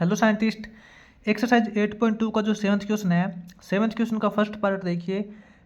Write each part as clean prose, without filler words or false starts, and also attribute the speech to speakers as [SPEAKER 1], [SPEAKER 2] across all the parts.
[SPEAKER 1] Hello scientist, exercise 8.2 का जो seventh question है, सेवन्थ क्वेश्चन का फर्स्ट पार्ट देखिए।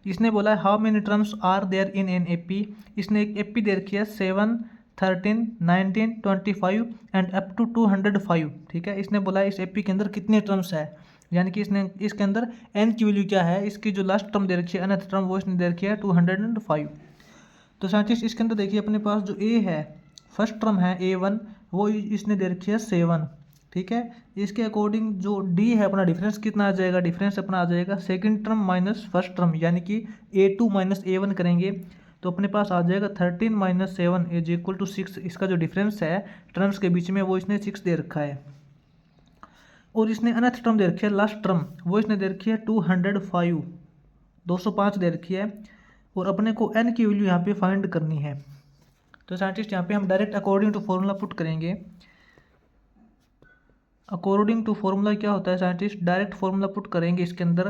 [SPEAKER 1] इसने बोला है how many terms are there in an AP. इसने एक एपी दे रखी है 7, 13, 19, 25 एंड अप टू 205। ठीक है, इसने बोला है इस एपी के अंदर कितने टर्म्स है, यानी कि इसने इसके अंदर एन की वैल्यू क्या है। इसकी जो लास्ट टर्म दे रखी है, अनथ टर्म, वो इसने दे रखी है 205। तो साइंटिस्ट इसके अंदर देखिए अपने पास जो ए है, फर्स्ट टर्म है A1, वो इसने दे रखी है 7। ठीक है, इसके अकॉर्डिंग जो डी है अपना डिफरेंस कितना आ जाएगा, डिफरेंस अपना आ जाएगा second term minus first term, यानी कि A2 माइनस A1 करेंगे तो अपने पास आ जाएगा 13 माइनस 7 इज इक्वल टू 6। इसका जो डिफरेंस है टर्म्स के बीच में वो इसने 6 दे रखा है। और इसने अनथ टर्म दे रखी है, लास्ट टर्म, वो इसने दे रखी है 205, 205 दे रखी है। और अपने को एन की वैल्यू यहाँ पे फाइंड करनी है। तो साइंटिस्ट यहाँ पे हम direct according to formula put करेंगे। अकॉर्डिंग टू फॉर्मूला क्या होता है साइंटिस्ट, डायरेक्ट फॉर्मूला पुट करेंगे। इसके अंदर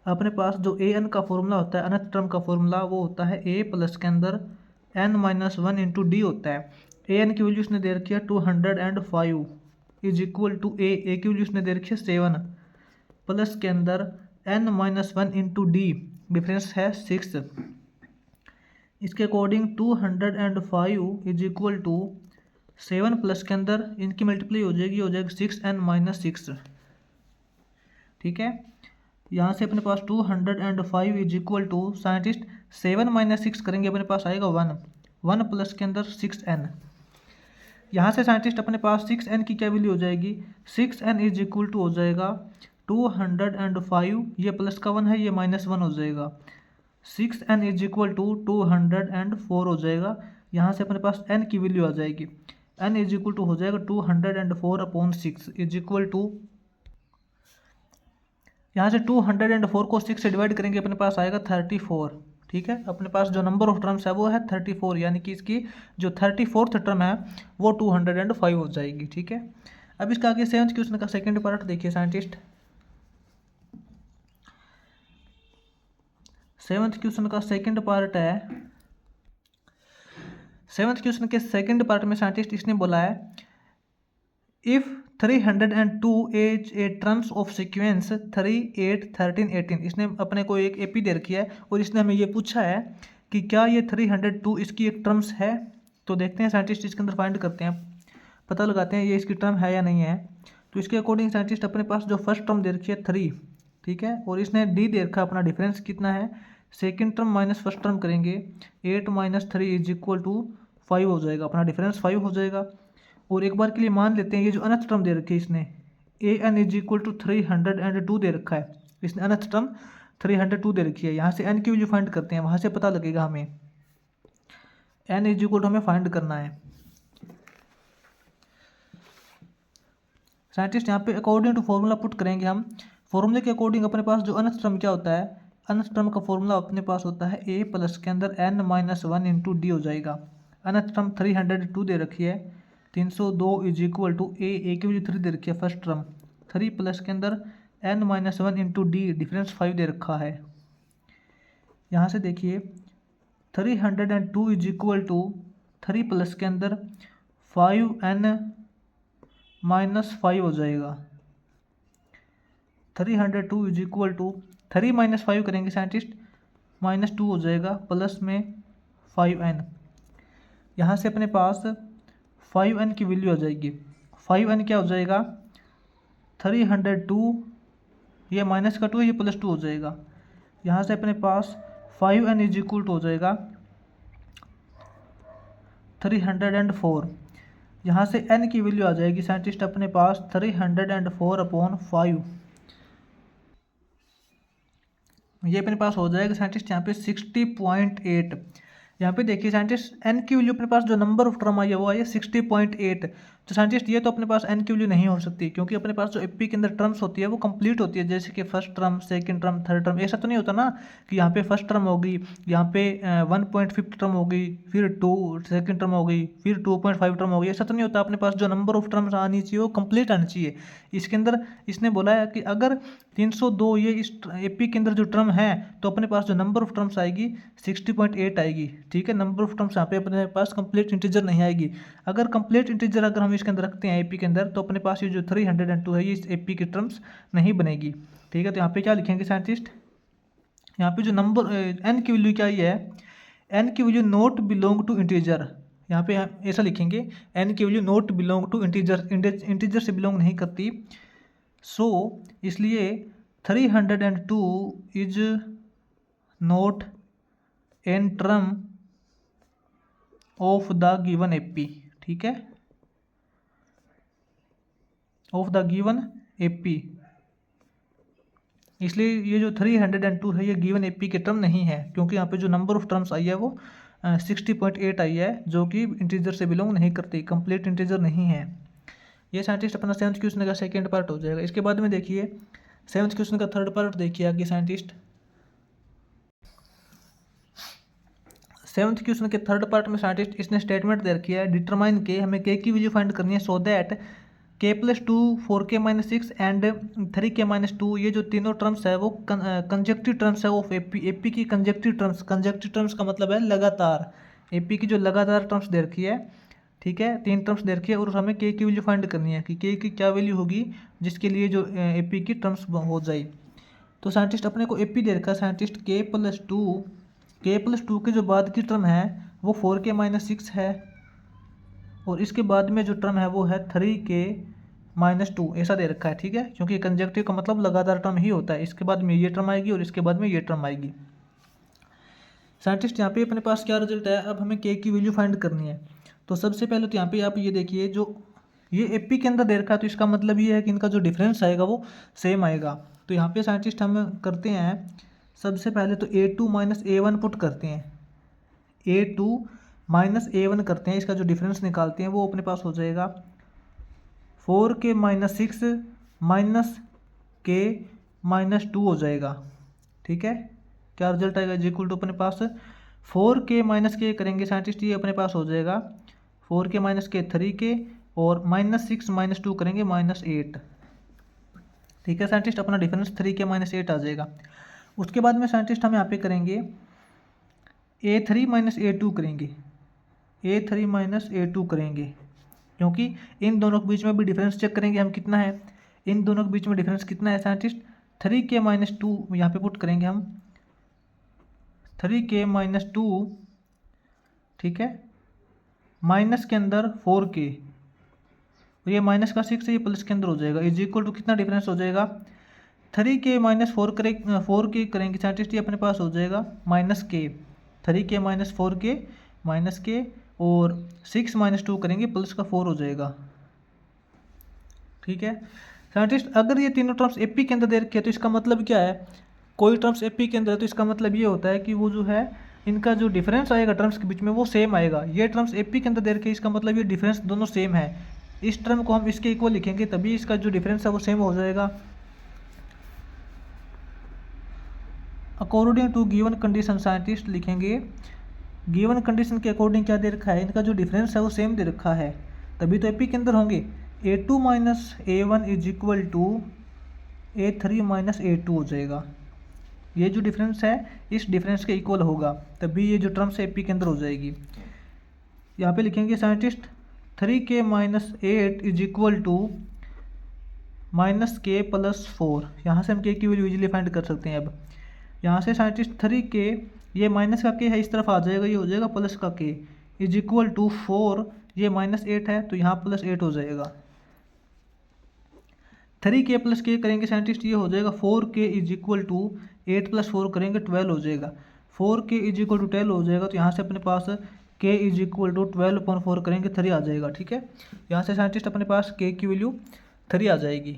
[SPEAKER 1] अपने पास जो ए एन का फॉर्मूला होता है, अनथ टर्म का फॉर्मूला, वो होता है ए प्लस के अंदर एन माइनस 1 इंटू डी होता है। ए एन की वैल्यू इसने दे रखी है 205 इज इक्वल टू ए की वैल्यू इसने दे रखी है 7 प्लस के अंदर n minus 1 into d, difference है 6। इसके according 205 is equal to 7 plus के अंदर इनकी मल्टीप्लाई हो जाएगी 6n माइनस 6। ठीक है, यहाँ से अपने पास 205 is equal to scientist 7 minus 6 करेंगे, अपने पास आएगा 1 प्लस के अंदर 6n। यहाँ से साइंटिस्ट अपने पास 6n की क्या वैल्यू हो जाएगी, 6n इज इक्वल टू हो जाएगा 205, ये प्लस का 1 है, ये माइनस 1 हो जाएगा। 6n इज इक्वल टू 204 हो जाएगा। यहाँ से अपने पास n की वैल्यू आ जाएगी, n इज इक्वल टू हो जाएगा 204 अपॉन 6 इज इक्वल टू, यहाँ से 204 को 6 से डिवाइड करेंगे, अपने पास आएगा 34। ठीक है, अपने पास जो नंबर ऑफ टर्म्स है वो है 34, यानी कि इसकी जो 34th टर्म है वो 205 हो जाएगी। ठीक है, अब इसका आगे सेवन्थ क्वेश्चन का सेकेंड पार्ट देखिए साइंटिस्ट। सेवन्थ क्वेश्चन का सेकंड पार्ट है, सेवन्थ क्वेश्चन के सेकंड पार्ट में साइंटिस्ट इसने बोला है if 302 as a terms of sequence 3, 8, 13, 18। इसने अपने को एक एपी दे रखी है और इसने हमें ये पूछा है कि क्या ये 302 इसकी एक टर्म्स है। तो देखते हैं साइंटिस्ट, इसके अंदर फाइंड करते हैं, पता लगाते हैं ये इसकी टर्म है या नहीं है। तो इसके अकॉर्डिंग साइंटिस्ट अपने पास जो फर्स्ट टर्म दे रखी है 3, ठीक है, और इसने डी दे रखा, अपना डिफरेंस कितना है, second term minus first term करेंगे 8 माइनस 3 इज इक्वल टू 5 हो जाएगा, अपना डिफरेंस 5 हो जाएगा। और एक बार के लिए मान लेते हैं ये जो अनथ टर्म दे रखी है इसने A N is equal to 302 दे रखा है, इसने अनथ टर्म 302 दे रखी है। यहाँ से एन की वैल्यू फाइंड करते हैं, वहाँ से पता लगेगा हमें एन इज इक्वल टू हमें फाइंड करना है। साइंटिस्ट यहाँ पे अकॉर्डिंग टू फॉर्मूला पुट करेंगे हम। फॉर्मूले के अकॉर्डिंग अपने पास जो अनथ टर्म क्या होता है, अनथ टर्म का फॉर्मूला अपने पास होता है ए प्लस के अंदर एन माइनस 1 इंटू डी हो जाएगा। अनथ टर्म 302 दे रखी है, 302 इज इक्वल टू ए की वैल्यू 3 दे रखी है, फर्स्ट टर्म 3 प्लस के अंदर n minus 1 into d, difference 5 दे रखा है। यहाँ से देखिए 302 इज इक्वल टू 3 प्लस के अंदर 5n माइनस 5 हो जाएगा। 302 इज इक्वल टू 3 माइनस 5 करेंगे साइंटिस्ट, माइनस 2 हो जाएगा, प्लस में 5n। यहाँ से अपने पास 5n की वैल्यू आ जाएगी। 5n क्या हो जाएगा, 302, ये माइनस का 2 है, ये प्लस 2 हो जाएगा। यहाँ से अपने पास 5n इज इक्वल टू हो जाएगा 304। यहाँ से n की वैल्यू आ जाएगी साइंटिस्ट अपने पास 304 अपॉन 5, ये अपने पास हो जाएगा साइंटिस्ट यहाँ पे 60.8। यहाँ पे देखिए साइंटिस्ट एन की वैल्यू अपने पास जो नंबर ऑफ टर्म आई है वो आई है 60.8। तो साइंटिस्ट ये तो अपने पास एन की वैल्यू नहीं हो सकती, क्योंकि अपने पास जो एपी के अंदर टर्म्स होती है वो कंप्लीट होती है, जैसे कि first term, second term, third term. ऐसा तो नहीं होता ना कि यहाँ पे फर्स्ट टर्म होगी, यहाँ पे 1.5 टर्म होगी, फिर 2 सेकंड टर्म होगी, फिर 2.5 टर्म होगी, ऐसा तो नहीं होता। अपने पास जो नंबर ऑफ टर्म्स आनी चाहिए वो कंप्लीट आनी चाहिए। इसके अंदर इसने बोला है कि अगर 302 ये इस एपी के अंदर जो टर्म है तो अपने पास जो नंबर ऑफ टर्म्स आएगी 60.8 आएगी। ठीक है, नंबर ऑफ टर्म्स यहाँ पे अपने पास कंप्लीट इंटीजर नहीं आएगी। अगर कंप्लीट इंटीजर अगर हम टर्म इसके अंदर रखते हैं ए पी के अंदर, तो अपने पास ये जो 302 है ये इस ए पी की टर्म्स नहीं बनेगी। ठीक है, तो यहाँ पे क्या लिखेंगे साइंटिस्ट, यहाँ पे जो नंबर एन की वैल्यू क्या है, एन की value not belong to integer, यहाँ पे ऐसा लिखेंगे एन की value not belong to integer, integer से बिलोंग नहीं करती। सो इसलिए 302 is not an term of the given AP. ठीक है, ऑफ द गिवन एपी, इसलिए ये जो 302 है ये गिवन एपी के टर्म नहीं है, क्योंकि यहाँ पे जो नंबर ऑफ टर्म्स आई है वो 60.8 आई है, जो कि इंटीजर से बिलोंग नहीं करती, कंप्लीट इंटीजर नहीं है। ये साइंटिस्ट अपना 7th क्वेश्चन का सेकेंड पार्ट हो जाएगा। इसके बाद में देखिए 7th क्वेश्चन का थर्ड पार्ट देखिए आगे साइंटिस्ट। 7th क्वेश्चन के थर्ड पार्ट में साइंटिस्ट इसने स्टेटमेंट दे रखी है, डिटरमाइन के, हमें के की वैल्यू फाइंड करनी है so that k+2 4k-6 and 3k-2 ये जो तीनों टर्म्स है वो कंजेक्टिव टर्म्स है ऑफ एपी। एपी की कंजेक्टिव टर्म्स का मतलब है लगातार, एपी की जो लगातार टर्म्स दे रखी है। ठीक है, 3 टर्म्स दे रखी है और हमें के की वैल्यू फाइंड करनी है कि के की क्या वैल्यू होगी जिसके लिए जो एपी की टर्म्स हो जाए। तो साइंटिस्ट अपने को एपी दे रखा है साइंटिस्ट k+2 के जो बाद की टर्म है वो 4k-6 है और इसके बाद में जो टर्म है वो है 3k-2, ऐसा दे रखा है। ठीक है, क्योंकि कंजक्टिव का मतलब लगातार टर्म ही होता है, इसके बाद में ये टर्म आएगी और इसके बाद में ये टर्म आएगी। साइंटिस्ट यहाँ पे अपने पास क्या रिजल्ट है, अब हमें के की वैल्यू फाइंड करनी है। तो सबसे पहले तो यहाँ पे आप ये देखिए, जो ये एपी के अंदर दे रखा है तो इसका मतलब ये है कि इनका जो डिफरेंस आएगा वो सेम आएगा। तो यहाँ पे साइंटिस्ट हम करते हैं सबसे पहले तो a2 - a1 पुट करते हैं, a2 - a1 करते हैं, इसका जो डिफरेंस निकालते हैं वो अपने पास हो जाएगा 4k-6 -k-2 हो जाएगा। ठीक है, क्या रिजल्ट आएगा, इज इक्वल टू अपने पास 4k - k करेंगे साइंटिस्ट, ये अपने पास हो जाएगा 4k - k 3k और -6 - 2 करेंगे -8। ठीक है साइंटिस्ट, अपना डिफरेंस 3k - 8 आ जाएगा। उसके बाद में साइंटिस्ट हम यहाँ पे करेंगे a3 - a2 करेंगे, a3 - a2 करेंगे, क्योंकि इन दोनों के बीच में भी डिफरेंस चेक करेंगे हम कितना है, इन दोनों के बीच में डिफरेंस कितना है साइंटिस्ट, 3k - 2 यहाँ पे पुट करेंगे हम 3k - 2। ठीक है, माइनस के अंदर 4k, ये माइनस का 6 है, ये प्लस के अंदर हो जाएगा, इज इक्वल टू कितना डिफरेंस हो जाएगा 3k - 4k करेंगे साइंटिस्ट, ये अपने पास हो जाएगा -k, 3k - 4k -k और 6 - 2 करेंगे प्लस का 4 हो जाएगा। ठीक है साइंटिस्ट, अगर ये तीनों टर्म्स एपी के अंदर दे रखे हैं तो इसका मतलब क्या है, कोई टर्म्स एपी के अंदर है तो इसका मतलब ये होता है कि वो जो है इनका जो डिफरेंस आएगा टर्म्स के बीच में वो सेम आएगा। ये टर्म्स एपी के अंदर दे रखे हैं, इसका मतलब ये डिफरेंस दोनों सेम है, इस टर्म को हम इसके इक्वल लिखेंगे तभी इसका जो डिफरेंस है वो सेम हो जाएगा। According to given condition scientist लिखेंगे, गिवन कंडीशन के अकॉर्डिंग क्या दे रखा है, इनका जो डिफरेंस है वो सेम दे रखा है, तभी तो एपी के अंदर होंगे। a2 - a1 is equal to a3 - a2 हो जाएगा, ये जो डिफरेंस है इस डिफरेंस के इक्वल होगा तभी ये जो टर्म्स है एपी के अंदर हो जाएगी। यहाँ पे लिखेंगे scientist 3k - 8 is equal to -k + 4, यहाँ से हम k की वैल्यू इजीली फाइंड कर सकते हैं। अब यहाँ से साइंटिस्ट 3k, ये माइनस का k है इस तरफ आ जाएगा, ये हो जाएगा प्लस का k इज इक्वल टू 4, ये -8 है तो यहाँ +8 हो जाएगा। 3k + k करेंगे साइंटिस्ट, ये हो जाएगा 4k इज इक्वल टू 8 + 4 करेंगे 12 हो जाएगा, 4k इज इक्वल टू 12 हो जाएगा, तो यहाँ से अपने पास k इज इक्वल टू 12/4 करेंगे 3 आ जाएगा। ठीक है, यहाँ से साइंटिस्ट अपने पास k की वैल्यू 3 आ जाएगी।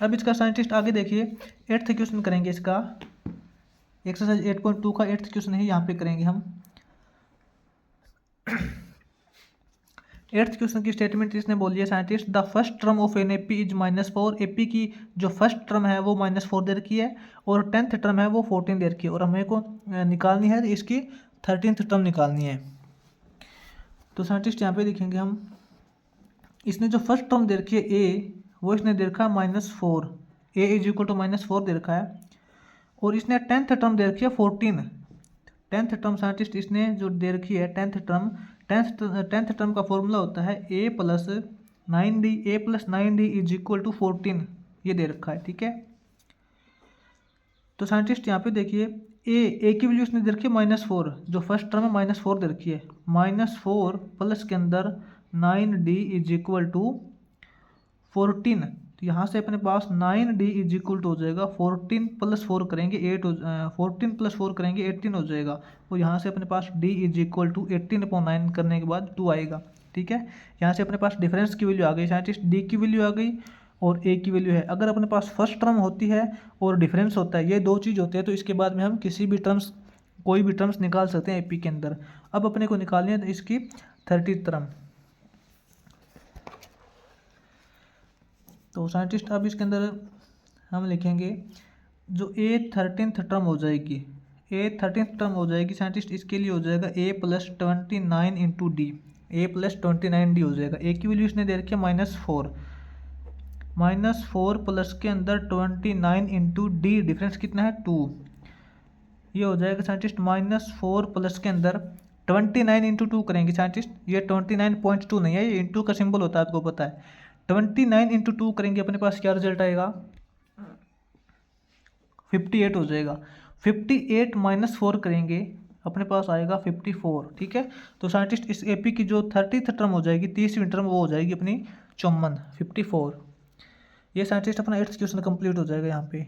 [SPEAKER 1] अब इसका साइंटिस्ट आगे देखिए 8th क्वेश्चन करेंगे, इसका एक्सरसाइज 8.2 का 8th क्वेश्चन है, यहाँ पे करेंगे हम 8th क्वेश्चन की स्टेटमेंट इसने बोली है scientist, the first term of an AP is -4, AP की जो फर्स्ट टर्म है वो -4 दे रखी है और 10th टर्म है वो 14 दे रखी है और हमें को निकालनी है इसकी 13th टर्म निकालनी है। तो साइंटिस्ट यहाँ पे देखेंगे हम, इसने जो फर्स्ट टर्म दे रखी है ए, वो इसने दे रखा है -4, ए इज इक्वल टू -4 दे रखा है और इसने 10th टर्म दे रखी है 14, टेंथ टर्म साइंटिस्ट इसने जो दे रखी है टेंथ टर्म का फॉर्मूला होता है A plus 9d is equal to 14, ये दे रखा है। ठीक है, तो साइंटिस्ट यहाँ पे देखिए ए की वैल्यू इसने दे रखी है -4, जो फर्स्ट टर्म है -4 दे रखी है, -4 प्लस के अंदर 9d इज इक्वल टू 14। तो यहाँ से अपने पास 9d इज इक्वल टू हो जाएगा 14 प्लस 4 करेंगे 14 प्लस 4 करेंगे 18 हो जाएगा। और यहाँ से अपने पास d इज इक्वल टू 18/9 करने के बाद 2 आएगा। ठीक है, यहाँ से अपने पास डिफरेंस की वैल्यू आ गई साइंटिस्ट, d की वैल्यू आ गई और a की वैल्यू है। अगर अपने पास फर्स्ट टर्म होती है और डिफरेंस होता है, ये दो चीज़ होती है, तो इसके बाद में हम कोई भी टर्म्स निकाल सकते हैं एपी के अंदर। अब अपने को निकालनी है इसकी 30th टर्म। तो साइंटिस्ट अब इसके अंदर हम लिखेंगे जो A13th टर्म हो जाएगी, A13th टर्म हो जाएगी साइंटिस्ट, इसके लिए हो जाएगा a + 29 into D, a + 29d हो जाएगा। a की वैल्यू इसने दे रखी है -4 प्लस के अंदर 29 इंटू डी, डिफरेंस कितना है 2, ये हो जाएगा साइंटिस्ट -4 प्लस के अंदर 29 इंटू 2 करेंगे साइंटिस्ट, ये 29.2 नहीं है, ये इंटू का सिंबल होता है, आपको पता है। 29 इंटू 2 करेंगे, अपने पास क्या रिजल्ट आएगा 58 हो जाएगा। 58 -4 करेंगे, अपने पास आएगा 54। ठीक है, तो साइंटिस्ट इस एपी की जो 30th टर्म हो जाएगी, 30वीं टर्म, वो हो जाएगी अपनी 54, 54। ये साइंटिस्ट अपना 8th क्वेश्चन कंप्लीट हो जाएगा यहाँ पे।